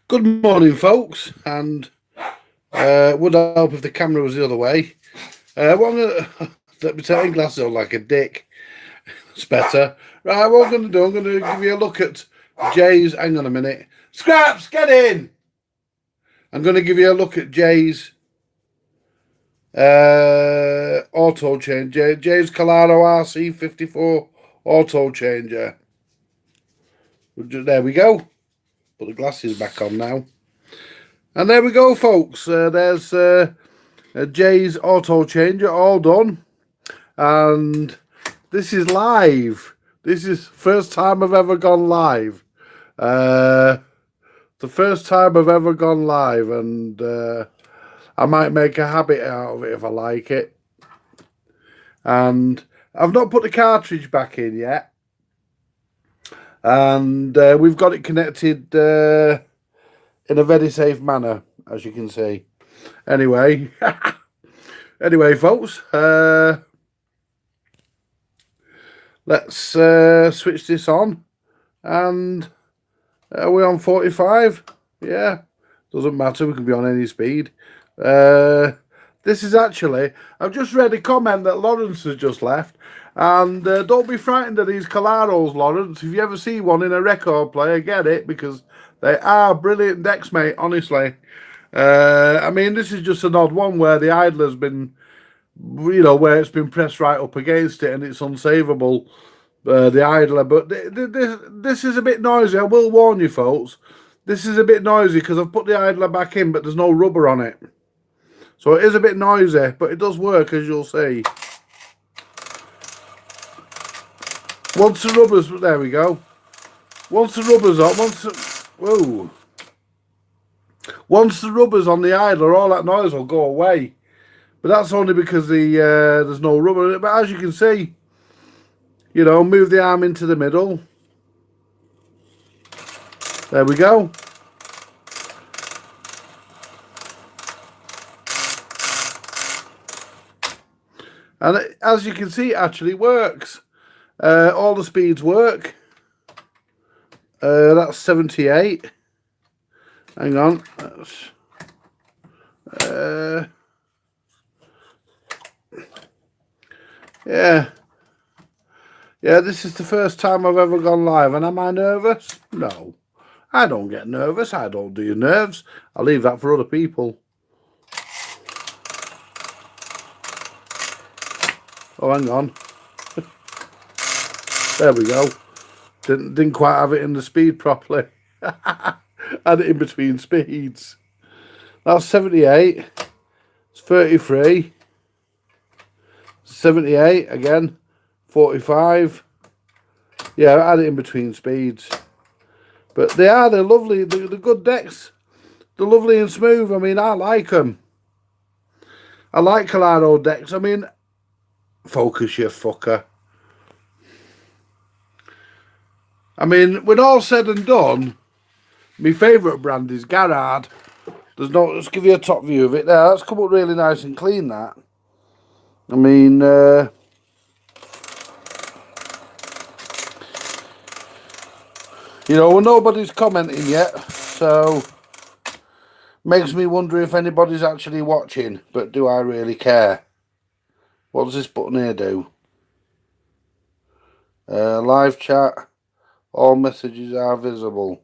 Good morning, folks, and would help if the camera was the other way. What I'm gonna let me take glasses on like a dick. It's better. Right, what I'm gonna do, I'm gonna give you a look at Jay's. Hang on a minute, Scraps, get in. I'm gonna give you a look at Jay's auto changer. Jay's Collaro Rc54 auto changer. There we go. Put the glasses back on now. And there we go, folks. There's Jay's auto changer all done. And this is live. This is first time I've ever gone live. The first time I've ever gone live, and I might make a habit out of it if I like it. And I've not put the cartridge back in yet. And we've got it connected in a very safe manner, as you can see. Anyway, folks, let's switch this on, and we're on 45. Yeah, doesn't matter, we can be on any speed. This is actually, I've just read a comment that Lawrence has just left, and don't be frightened of these Collaros, Lawrence. If you ever see one in a record player, get it, because they are brilliant decks, mate, honestly. I mean, this is just an odd one where the idler's been, you know, where it's been pressed right up against it and it's unsavable, the idler. But this is a bit noisy. I will warn you, folks. This is a bit noisy because I've put the idler back in, but there's no rubber on it. So it is a bit noisy, but it does work, as you'll see. Once the rubber's, there we go. Once the rubber's on, once the rubber's on the idler, all that noise will go away. But that's only because there's no rubber in it. But as you can see, you know, move the arm into the middle. There we go. And as you can see, it actually works. All the speeds work. That's 78. Hang on. That's, yeah. Yeah, this is the first time I've ever gone live. And am I nervous? No. I don't get nervous. I don't do nerves. I leave that for other people. Oh, hang on. There we go. Didn't quite have it in the speed properly. Had it in between speeds. That's 78. It's 33. 78 again. 45. Yeah, I had it in between speeds. But they're lovely. They're good decks. They're lovely and smooth. I mean, I like them. I like Collaro decks. I mean, focus, you fucker. I mean, when all said and done, my favourite brand is Garrard. There's no, let's give you a top view of it there. That's come up really nice and clean, that. I mean, you know, well, nobody's commenting yet, so makes me wonder if anybody's actually watching, but do I really care? What does this button here do? Live chat. All messages are visible.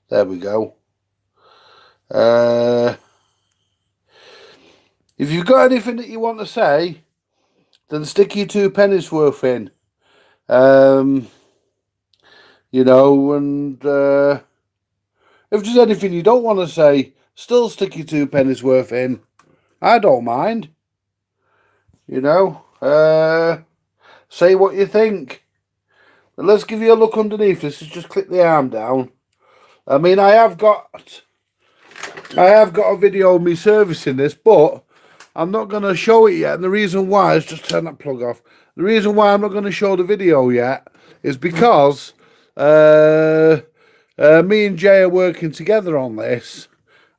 There we go. If you've got anything that you want to say, then stick your 2 pennies worth in. You know, and if there's anything you don't want to say, still stick your 2 pennies worth in. I don't mind. You know, say what you think. But let's give you a look underneath this. Just click the arm down. I mean, I have got a video of me servicing this, but I'm not going to show it yet. And the reason why is, just turn that plug off. The reason why I'm not going to show the video yet is because me and Jay are working together on this.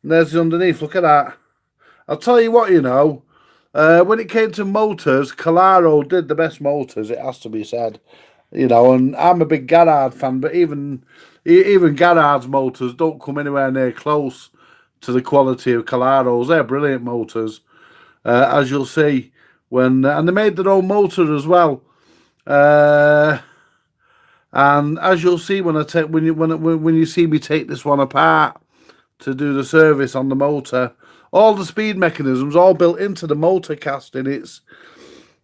And there's the underneath. Look at that. I'll tell you what, you know, when it came to motors, Collaro did the best motors, it has to be said. You know, and I'm a big Garrard fan, but even even Garrard's motors don't come anywhere near close to the quality of Collaro's. They're brilliant motors, as you'll see when, and they made their own motor as well. And as you'll see when you see me take this one apart to do the service on the motor, all the speed mechanisms all built into the motor casting. It's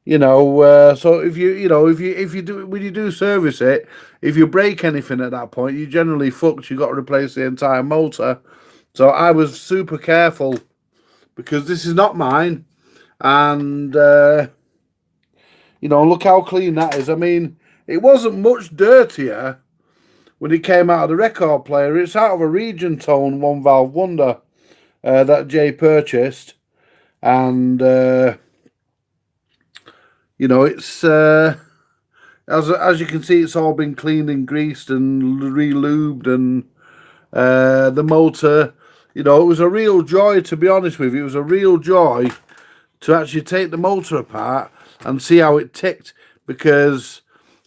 so if you do when you do service it, if you break anything at that point, you generally fucked. You got to replace the entire motor. So I was super careful because this is not mine, and look how clean that is. I mean, it wasn't much dirtier when it came out of the record player. It's out of a Region Tone 1-valve Wonder that Jay purchased, and it's as you can see, it's all been cleaned and greased and re-lubed, and the motor, it was a real joy, to be honest with you. It was a real joy to actually take the motor apart and see how it ticked, because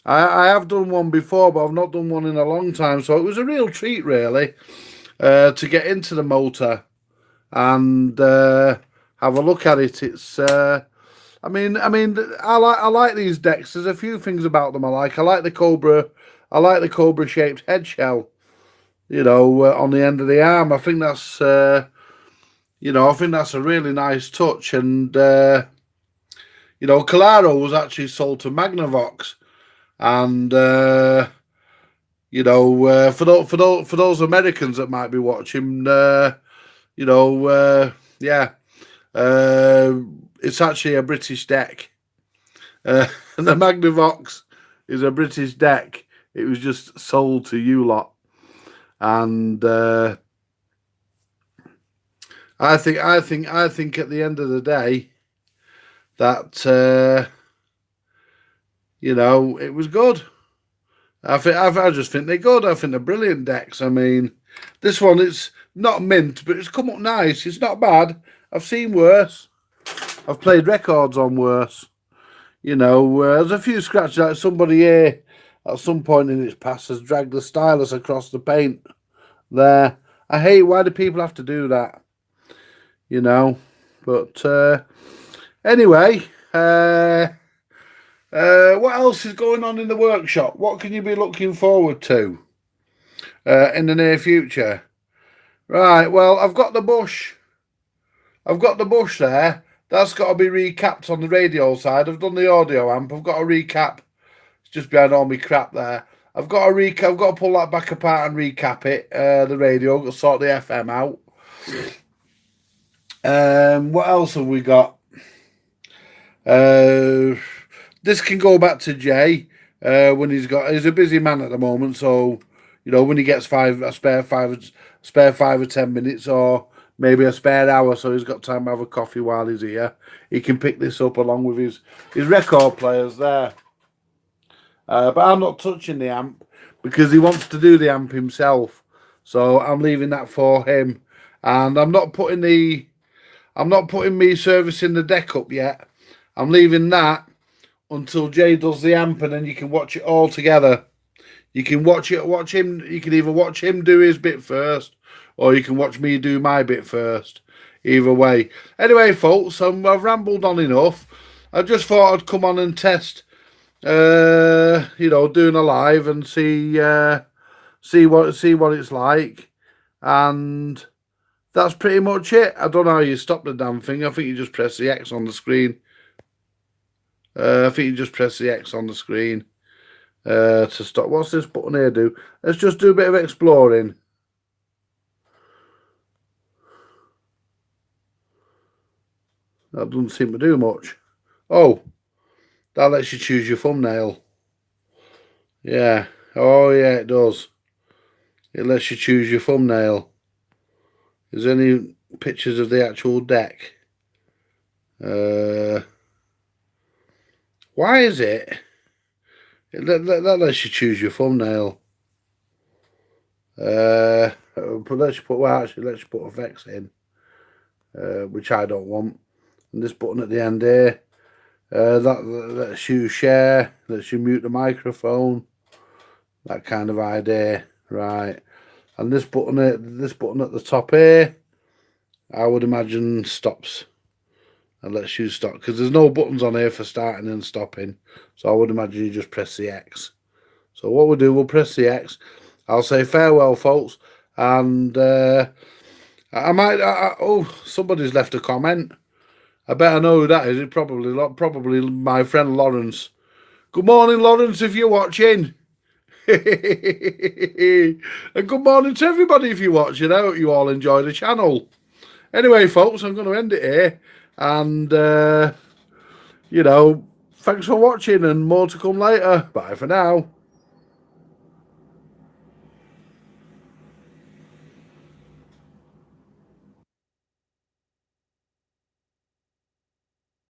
I have done one before, but I've not done one in a long time. So it was a real treat, really, to get into the motor and have a look at it. It's, I mean, I like these decks. There's a few things about them I like. I like the Cobra shaped head shell, on the end of the arm. I think that's, I think that's a really nice touch. And Collaro was actually sold to Magnavox. And for those Americans that might be watching, it's actually a British deck. The Magnavox is a British deck. It was just sold to you lot, and I think at the end of the day that. It was good. I just think they're good. I think they're brilliant decks. I mean, this one, it's not mint, but it's come up nice. It's not bad. I've seen worse. I've played records on worse. There's a few scratches. Like somebody here at some point in its past has dragged the stylus across the paint there. I hate, why do people have to do that? But anyway, what else is going on in the workshop? What can you be looking forward to in the near future? Right, well, I've got the bush. I've got the bush there. That's got to be recapped on the radio side. I've done the audio amp. I've got to recap. It's just behind all my crap there. I've got to pull that back apart and recap it. The radio. I've got to sort the FM out. What else have we got? This can go back to Jay when he's a busy man at the moment. So when he gets a spare 5 or 10 minutes, or maybe a spare hour, so he's got time to have a coffee while he's here, he can pick this up along with his record players there. But I'm not touching the amp because he wants to do the amp himself. So I'm leaving that for him, and I'm not putting me servicing the deck up yet. I'm leaving that until Jay does the amp, and then you can watch it all together. You can watch him. You can either watch him do his bit first, or you can watch me do my bit first. Either way. Anyway, folks, I've rambled on enough. I just thought I'd come on and test, doing a live and see what it's like, and that's pretty much it. I don't know how you stop the damn thing. I think you just press the X on the screen. To stop. What's this button here do? Let's just do a bit of exploring. That doesn't seem to do much. Oh, that lets you choose your thumbnail. Yeah. Oh, yeah, it does. It lets you choose your thumbnail. Is there any pictures of the actual deck? Why is it? That lets you choose your thumbnail. Lets you put effects in, which I don't want. And this button at the end here, that lets you share, lets you mute the microphone, that kind of idea. Right. And this button at the top here, I would imagine stops. And let's use stop, because there's no buttons on here for starting and stopping. So I would imagine you just press the X. So what we'll do, we'll press the X. I'll say farewell, folks. And oh, somebody's left a comment. I bet I know who that is. It's probably my friend Lawrence. Good morning, Lawrence, if you're watching. And good morning to everybody if you're watching. I hope you all enjoy the channel. Anyway, folks, I'm going to end it here. And, you know, thanks for watching and more to come later. Bye for now.